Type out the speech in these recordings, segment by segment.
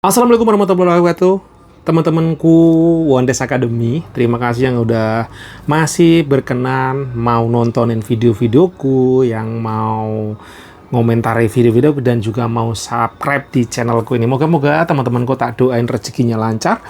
Assalamualaikum warahmatullahi wabarakatuh. Teman-temanku Wondes Academy, terima kasih yang udah masih berkenan mau nontonin video-videoku, yang mau ngomentari video-video dan juga mau subscribe di channelku ini. Moga-moga teman-temanku tak doain rezekinya lancar.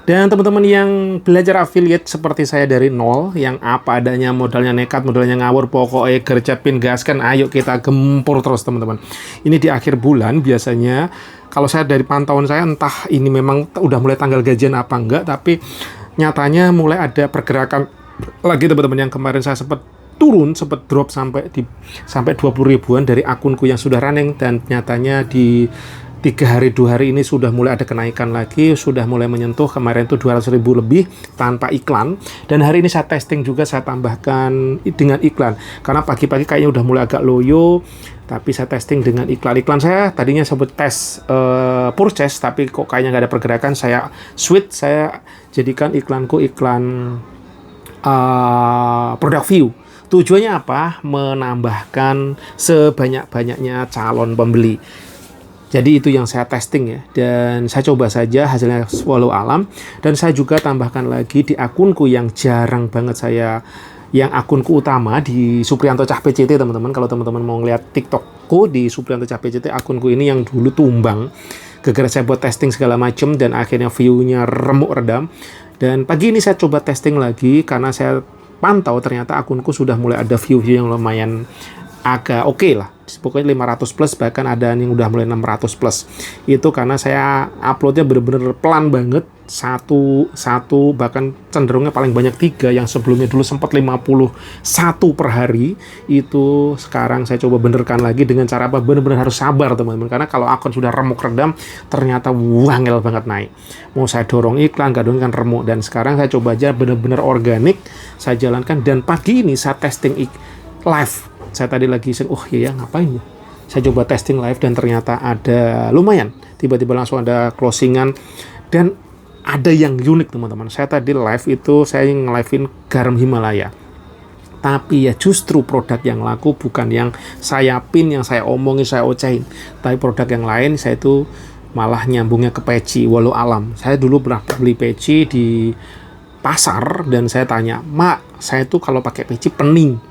Dan teman-teman yang belajar affiliate seperti saya dari nol, yang apa adanya, modalnya nekat, modalnya ngawur, pokoknya gercepin, gaskan, ayo kita gempur terus teman-teman. Ini di akhir bulan biasanya, kalau saya dari pantauan saya, entah ini memang udah mulai tanggal gajian apa enggak, tapi nyatanya mulai ada pergerakan lagi teman-teman. Yang kemarin saya sempat turun, sempat drop sampai 20 ribuan dari akunku yang sudah running, dan nyatanya di 3 hari 2 hari ini sudah mulai ada kenaikan lagi, sudah mulai menyentuh kemarin itu 200 ribu lebih tanpa iklan. Dan hari ini saya testing juga, saya tambahkan dengan iklan karena pagi-pagi kayaknya udah mulai agak loyo, tapi saya testing dengan iklan. Saya tadinya sempat tes purchase, tapi kok kayaknya nggak ada pergerakan. Saya switch, saya jadikan iklanku iklan product view. Tujuannya apa? Menambahkan sebanyak-banyaknya calon pembeli. Jadi itu yang saya testing ya, dan saya coba saja hasilnya walau alam. Dan saya juga tambahkan lagi di akunku yang jarang banget saya, yang akunku utama di Supriyanto Cah PCT teman-teman. Kalau teman-teman mau ngeliat TikTokku di Supriyanto Cah PCT, akunku ini yang dulu tumbang gara-gara saya buat testing segala macem dan akhirnya view-nya remuk redam. Dan pagi ini saya coba testing lagi karena saya pantau ternyata akunku sudah mulai ada view-view yang lumayan agak oke lah, pokoknya 500 plus, bahkan ada yang udah mulai 600 plus. Itu karena saya uploadnya bener-bener pelan banget, satu bahkan cenderungnya paling banyak 3, yang sebelumnya dulu sempat 51 per hari. Itu sekarang saya coba benerkan lagi dengan cara apa? Bener-bener harus sabar teman-teman, karena kalau akun sudah remuk redam ternyata wangel banget naik. Mau saya dorong iklan, gak dorong kan remuk. Dan sekarang saya coba aja bener-bener organik saya jalankan. Dan pagi ini saya testing live. Saya tadi lagi iya ngapain ya, saya coba testing live dan ternyata ada lumayan, tiba-tiba langsung ada closingan. Dan ada yang unik teman-teman, saya tadi live itu saya nge-live-in garam Himalaya, tapi ya justru produk yang laku bukan yang saya pin, yang saya omongin, saya ocehin, tapi produk yang lain. Saya itu malah nyambungnya ke peci walau alam. Saya dulu pernah beli peci di pasar dan saya tanya, "Mak, saya tuh kalau pakai peci pening,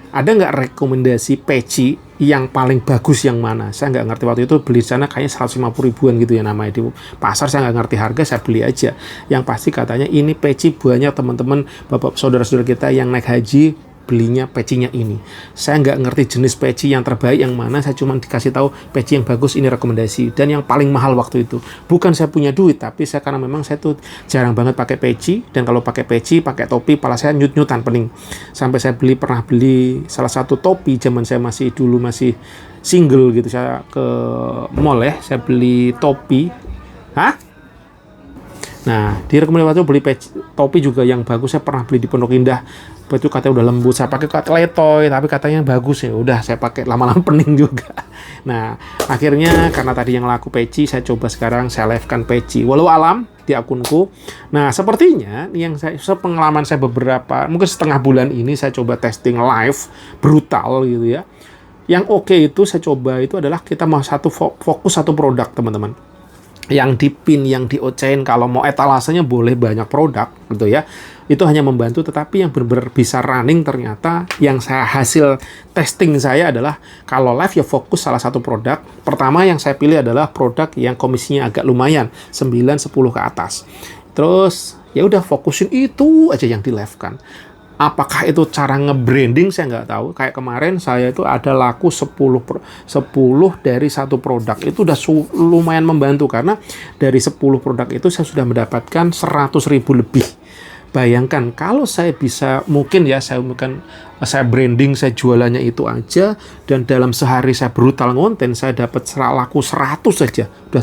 ada nggak rekomendasi peci yang paling bagus yang mana?" Saya nggak ngerti waktu itu, beli di sana kayaknya 150 ribuan gitu ya namanya di pasar. Saya nggak ngerti harga, saya beli aja. Yang pasti katanya ini peci banyak teman-teman, bapak saudara-saudara kita yang naik haji belinya pecinya ini. Saya nggak ngerti jenis peci yang terbaik yang mana, saya cuma dikasih tahu peci yang bagus ini rekomendasi. Dan yang paling mahal waktu itu, bukan saya punya duit, tapi saya karena memang saya tuh jarang banget pakai peci, dan kalau pakai peci, pakai topi, pala saya nyut-nyutan pening. Sampai saya pernah beli salah satu topi zaman saya masih single gitu, saya ke mall ya, saya beli topi. Nah, direkomendasi waktu beli topi juga yang bagus. Saya pernah beli di Pondok Indah, itu katanya udah lembut. Saya pakai letoy, tapi katanya bagus ya. Udah saya pakai, lama-lama pening juga. Nah, akhirnya karena tadi yang laku peci, saya coba sekarang saya live-kan peci walau alam di akunku. Nah, sepertinya yang pengalaman saya beberapa, mungkin setengah bulan ini saya coba testing live brutal gitu ya. Yang oke itu saya coba itu adalah kita mau fokus satu produk teman-teman. Yang dipin, yang diocehin, kalau mau etalasenya boleh banyak produk gitu ya. Itu hanya membantu, tetapi yang benar-benar bisa running ternyata yang hasil testing saya adalah kalau live ya fokus salah satu produk. Pertama yang saya pilih adalah produk yang komisinya agak lumayan, 9-10 ke atas. Terus ya udah fokusin itu aja yang di live kan. Apakah itu cara nge-branding saya nggak tahu. Kayak kemarin saya itu ada laku 10 dari satu produk. Itu udah lumayan membantu karena dari 10 produk itu saya sudah mendapatkan 100 ribu lebih. Bayangkan kalau saya bisa, mungkin ya saya branding, saya jualannya itu aja, dan dalam sehari saya brutal ngonten, saya dapat laku 100 saja. Udah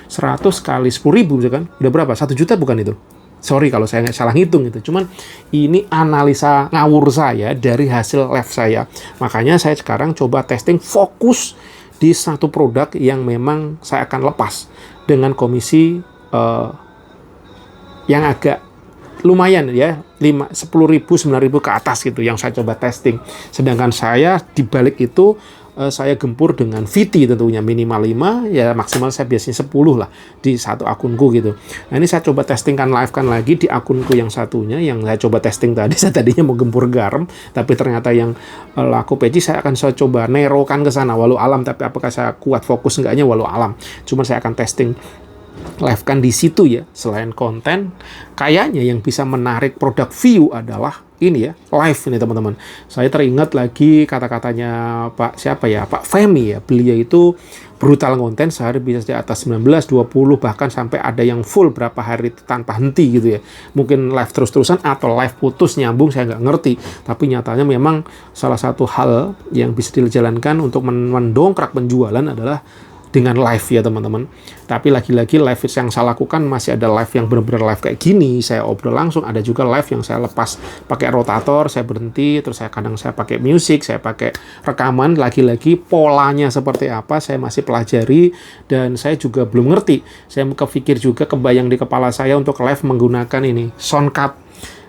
100 kali 10 ribu kan. Udah berapa? 1 juta bukan itu? Sorry kalau saya nggak salah ngitung itu. Cuman ini analisa ngawur saya dari hasil live saya. Makanya saya sekarang coba testing fokus di satu produk yang memang saya akan lepas dengan komisi yang agak lumayan ya, 10 ribu, 9 ribu ke atas gitu yang saya coba testing. Sedangkan saya dibalik itu saya gempur dengan VT tentunya, minimal 5, ya maksimal saya biasanya 10 lah di satu akunku gitu. Nah ini saya coba testingkan live kan lagi di akunku yang satunya, yang saya coba testing tadi. Saya tadinya mau gempur garam, tapi ternyata yang laku peci saya akan coba nerokan ke sana, walau alam. Tapi apakah saya kuat fokus enggaknya, walau alam. Cuma saya akan testing live kan di situ ya. Selain konten, kayaknya yang bisa menarik produk view adalah ini ya, live ini teman-teman. Saya teringat lagi kata-katanya Pak siapa ya, Pak Femi ya. Beliau itu brutal konten, sehari bisa di atas 19, 20, bahkan sampai ada yang full berapa hari tanpa henti gitu ya. Mungkin live terus-terusan atau live putus nyambung, saya nggak ngerti. Tapi nyatanya memang salah satu hal yang bisa dijalankan untuk mendongkrak penjualan adalah dengan live ya teman-teman. Tapi lagi-lagi live yang saya lakukan masih ada live yang benar-benar live kayak gini, saya obrol langsung. Ada juga live yang saya lepas pakai rotator, saya berhenti, terus saya kadang saya pakai musik, saya pakai rekaman. Lagi-lagi polanya seperti apa saya masih pelajari, dan saya juga belum ngerti. Saya kepikir juga, kebayang di kepala saya untuk live menggunakan ini Soundcut.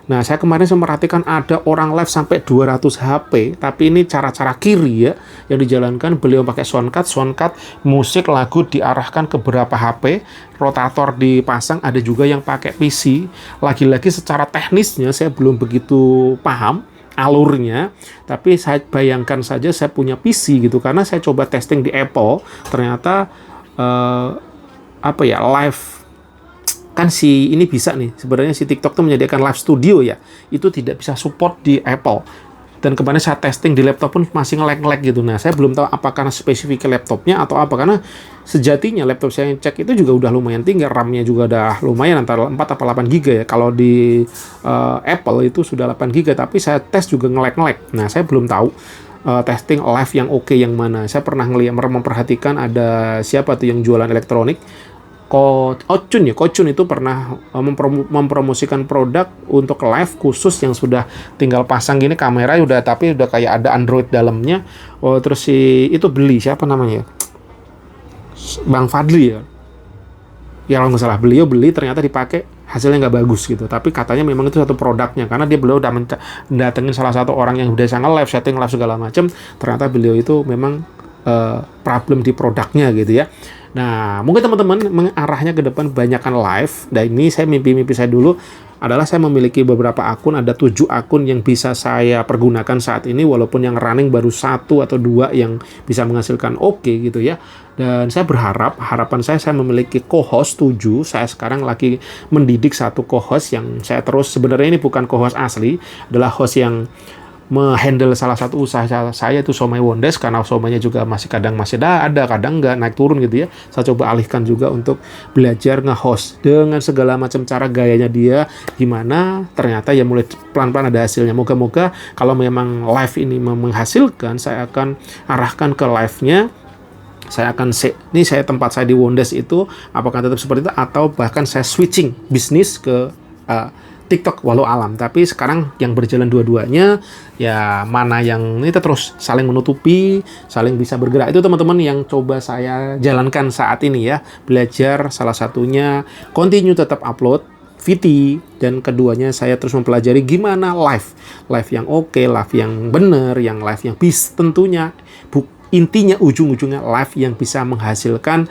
Nah, saya kemarin memperhatikan ada orang live sampai 200 HP, tapi ini cara-cara kiri ya, yang dijalankan. Beliau pakai Soundcut, musik lagu diarahkan ke beberapa HP, rotator dipasang, ada juga yang pakai PC. Lagi-lagi secara teknisnya saya belum begitu paham alurnya, tapi saya bayangkan saja saya punya PC gitu, karena saya coba testing di Apple, ternyata live kan si ini bisa nih, sebenarnya si TikTok tuh menyediakan live studio ya, itu tidak bisa support di Apple. Dan kemarin saya testing di laptop pun masih nge-lag gitu. Nah, saya belum tahu apakah spesifik laptopnya atau apa, karena sejatinya laptop saya yang cek itu juga udah lumayan tinggi, RAM-nya juga udah lumayan, antara 4 atau 8 GB ya. Kalau di Apple itu sudah 8 GB, tapi saya tes juga nge-lag. Nah, saya belum tahu testing live yang oke yang mana. Saya pernah memperhatikan ada siapa tuh yang jualan elektronik, Kocun itu pernah mempromosikan produk untuk live khusus yang sudah tinggal pasang gini kamera tapi udah kayak ada Android dalamnya. Terus itu beli, siapa namanya? Bang Fadli ya. Ya kalau nggak salah, beliau beli, ternyata dipakai hasilnya nggak bagus gitu. Tapi katanya memang itu satu produknya, karena beliau udah mendatengin salah satu orang yang udah sangat live, setting live segala macam. Ternyata beliau itu memang problem di produknya gitu ya. Nah, mungkin teman-teman mengarahnya ke depan banyakkan live. Dan ini saya mimpi saya dulu adalah saya memiliki beberapa akun, ada 7 akun yang bisa saya pergunakan saat ini, walaupun yang running baru 1 atau 2 yang bisa menghasilkan oke gitu ya. Dan saya harapan saya memiliki co-host 7. Saya sekarang lagi mendidik satu co-host yang saya terus, sebenarnya ini bukan co-host asli, adalah host yang menghandle salah satu usaha saya itu Somai Wondes, karena somainya juga kadang masih ada, kadang nggak, naik turun gitu ya. Saya coba alihkan juga untuk belajar nge-host dengan segala macam cara, gayanya dia gimana. Ternyata ya mulai pelan-pelan ada hasilnya. Moga-moga kalau memang live ini menghasilkan, saya akan arahkan ke live-nya. Saya akan tempat saya di Wondes itu apakah tetap seperti itu, atau bahkan saya switching bisnis ke TikTok walau alam. Tapi sekarang yang berjalan dua-duanya, ya mana yang ini terus saling menutupi, saling bisa bergerak. Itu teman-teman yang coba saya jalankan saat ini ya. Belajar salah satunya continue tetap upload VT, dan keduanya saya terus mempelajari gimana live yang oke, live yang benar, yang live yang bisa, tentunya intinya ujung-ujungnya live yang bisa menghasilkan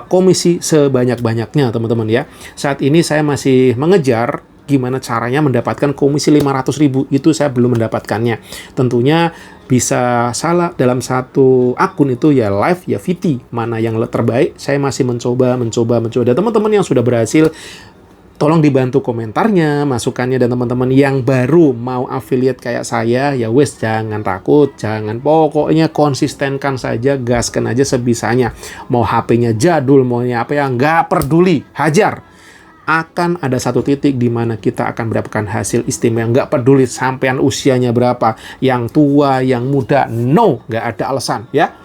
komisi sebanyak-banyaknya teman-teman ya. Saat ini saya masih mengejar gimana caranya mendapatkan komisi 500.000, itu saya belum mendapatkannya. Tentunya bisa salah dalam satu akun itu ya live ya VT, mana yang terbaik saya masih mencoba. Dan teman-teman yang sudah berhasil, tolong dibantu komentarnya, masukannya. Dan teman-teman yang baru mau affiliate kayak saya, ya wes jangan takut, pokoknya konsistenkan saja, gaskan aja sebisanya. Mau HP-nya jadul, maunya apa ya, nggak peduli, hajar. Akan ada satu titik di mana kita akan mendapatkan hasil istimewa. Nggak peduli sampean usianya berapa, yang tua, yang muda, no, nggak ada alasan ya.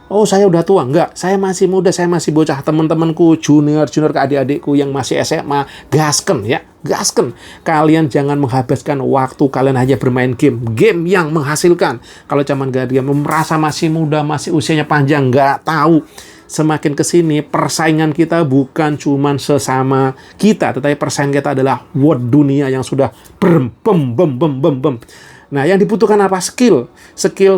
Oh, saya udah tua. Enggak, saya masih muda, saya masih bocah. Teman-temanku, junior ke adik-adikku yang masih SMA, gasken ya, gasken. Kalian jangan menghabiskan waktu kalian hanya bermain game yang menghasilkan. Kalau zaman dia merasa masih muda, masih usianya panjang, nggak tahu. Semakin kesini persaingan kita bukan cuman sesama kita, tetapi persaingan kita adalah world dunia yang sudah bem. Nah, yang dibutuhkan apa? Skill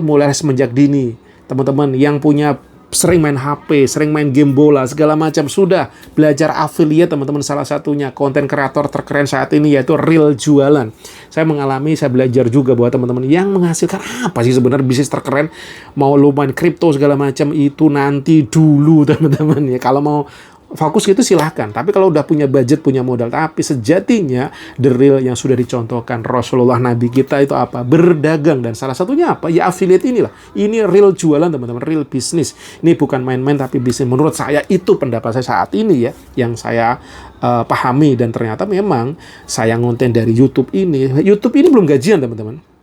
mulai semenjak dini. teman-teman yang punya sering main HP, sering main game bola, segala macam, sudah belajar affiliate, teman-teman. Salah satunya konten kreator terkeren saat ini yaitu Real Jualan. Saya mengalami, saya belajar juga bahwa teman-teman yang menghasilkan apa sih sebenarnya bisnis terkeren, mau lu main kripto segala macam itu nanti dulu teman-teman ya. Kalau mau fokus gitu silahkan, tapi kalau udah punya budget, punya modal, tapi sejatinya the real yang sudah dicontohkan Rasulullah Nabi kita itu apa? Berdagang, dan salah satunya apa? Ya affiliate inilah. Ini real jualan teman-teman, real bisnis. Ini bukan main-main tapi bisnis. Menurut saya itu pendapat saya saat ini ya, yang saya pahami, dan ternyata memang saya ngonten dari YouTube ini belum gajian teman-teman.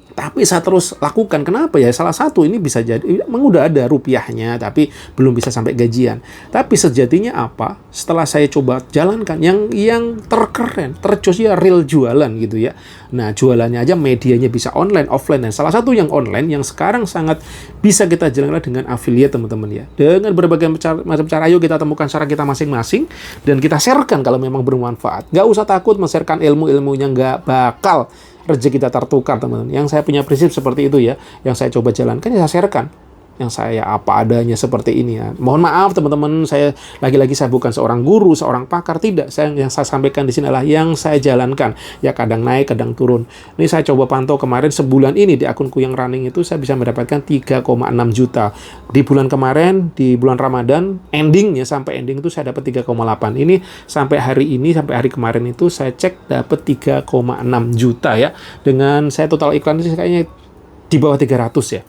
Tapi saya terus lakukan. Kenapa ya? Salah satu ini bisa jadi memang udah ada rupiahnya, tapi belum bisa sampai gajian. Tapi sejatinya apa? Setelah saya coba jalankan, yang terkeren, terjos ya real jualan gitu ya. Nah, jualannya aja medianya bisa online, offline, dan salah satu yang online yang sekarang sangat bisa kita jalankan dengan affiliate teman-teman ya. Dengan berbagai macam cara, ayo kita temukan cara kita masing-masing dan kita sharekan kalau memang bermanfaat. Nggak usah takut men-sharekan ilmu-ilmunya, nggak bakal rezeki kita tertukar teman-teman. Yang saya punya prinsip seperti itu ya, yang saya coba jalankan ya saya sharekan, yang saya apa adanya seperti ini ya. Mohon maaf teman-teman, saya lagi-lagi saya bukan seorang guru, seorang pakar, tidak. Yang saya sampaikan di sini adalah yang saya jalankan. Ya kadang naik, kadang turun. Ini saya coba pantau kemarin sebulan ini di akunku yang running itu saya bisa mendapatkan 3,6 juta. Di bulan kemarin, di bulan Ramadan, endingnya sampai ending itu saya dapat 3,8. Ini sampai hari ini, sampai hari kemarin itu saya cek dapat 3,6 juta ya. Dengan saya total iklan itu kayaknya di bawah 300 ya.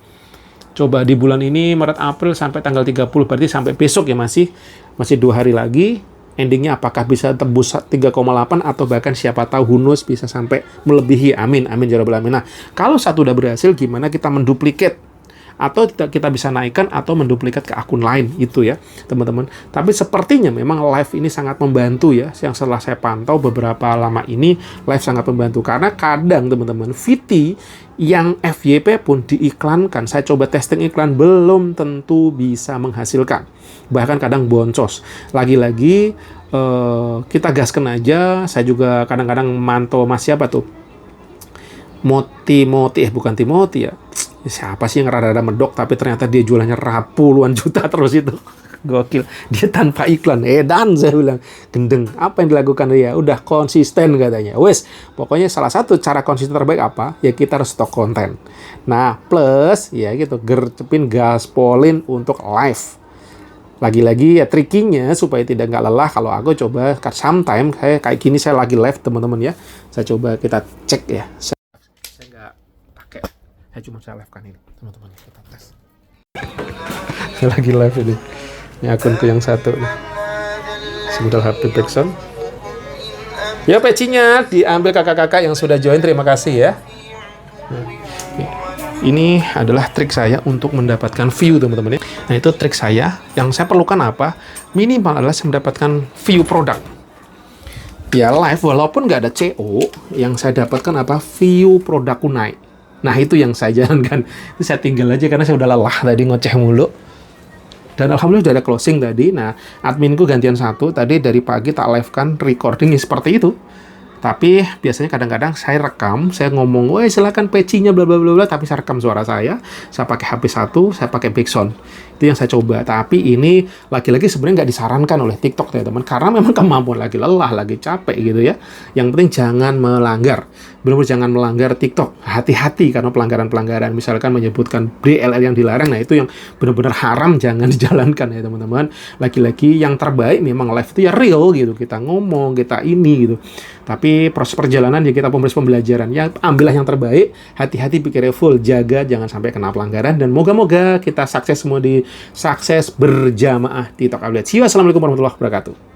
Coba di bulan ini, Maret, April, sampai tanggal 30, berarti sampai besok ya, masih 2 hari lagi. Endingnya apakah bisa tembus 3,8 atau bahkan siapa tahu hunus bisa sampai melebihi. Amin, amin ya rabbal alamin. Nah, kalau satu udah berhasil, gimana kita menduplikat? Atau kita bisa naikkan atau menduplikat ke akun lain itu ya teman-teman. Tapi sepertinya memang live ini sangat membantu ya. Yang setelah saya pantau beberapa lama ini, live sangat membantu. Karena kadang teman-teman, VT yang FYP pun diiklankan, saya coba testing iklan, belum tentu bisa menghasilkan. Bahkan kadang boncos. Lagi-lagi kita gaskan aja. Saya juga kadang-kadang mantau mas siapa tuh, bukan Timothy ya. Siapa sih yang rada-rada medok tapi ternyata dia jualannya puluhan juta terus itu. Gokil. Dia tanpa iklan. Dan saya bilang, gendeng. Apa yang dilakukan dia? Udah konsisten katanya. Wes, pokoknya salah satu cara konsisten terbaik apa? Ya kita harus stok konten. Nah, plus ya gitu, gercepin gaspolin untuk live. Lagi-lagi ya trickingnya supaya tidak nggak lelah. Kalau aku coba sometime kayak gini saya lagi live teman-teman ya. Saya coba kita cek ya. Saya nggak pakai. Saya live kan ini teman-teman, kita tes. Saya lagi live ini. Ini akunku yang satu nih. Sebentar HP backsound. Ya pecinya diambil kakak-kakak yang sudah join, terima kasih ya. Nah, ini adalah trik saya untuk mendapatkan view teman-teman ya. Nah itu trik saya. Yang saya perlukan apa? Minimal adalah saya mendapatkan view produk. Ya live walaupun nggak ada CO, yang saya dapatkan apa? View produkku naik. Nah itu yang saya jalankan. Itu saya tinggal aja karena saya udah lelah tadi ngoceh mulu. Dan alhamdulillah udah ada closing tadi. Nah, adminku gantian satu. Tadi dari pagi tak live kan recording seperti itu. Tapi biasanya kadang-kadang saya rekam, saya ngomong, "Woi, silakan pecinya bla bla bla bla," tapi saya rekam suara saya pakai HP 1, saya pakai backsound. Itu yang saya coba. Tapi ini lagi-lagi sebenarnya nggak disarankan oleh TikTok teman-teman, karena memang kemampuan lagi lelah, lagi capek gitu ya. Yang penting jangan melanggar. Benar-benar jangan melanggar TikTok. Hati-hati karena pelanggaran-pelanggaran, misalkan menyebutkan DLL yang dilarang, nah itu yang benar-benar haram, jangan dijalankan ya teman-teman. Lagi-lagi yang terbaik memang live itu ya real gitu. Kita ngomong, kita ini gitu. Tapi proses perjalanan ya kita pembelajaran. Ya ambillah yang terbaik, hati-hati, pikirnya full, jaga jangan sampai kena pelanggaran, dan moga-moga kita sukses semua di sukses berjamaah di Talk Affiliate. See you, assalamualaikum warahmatullahi wabarakatuh.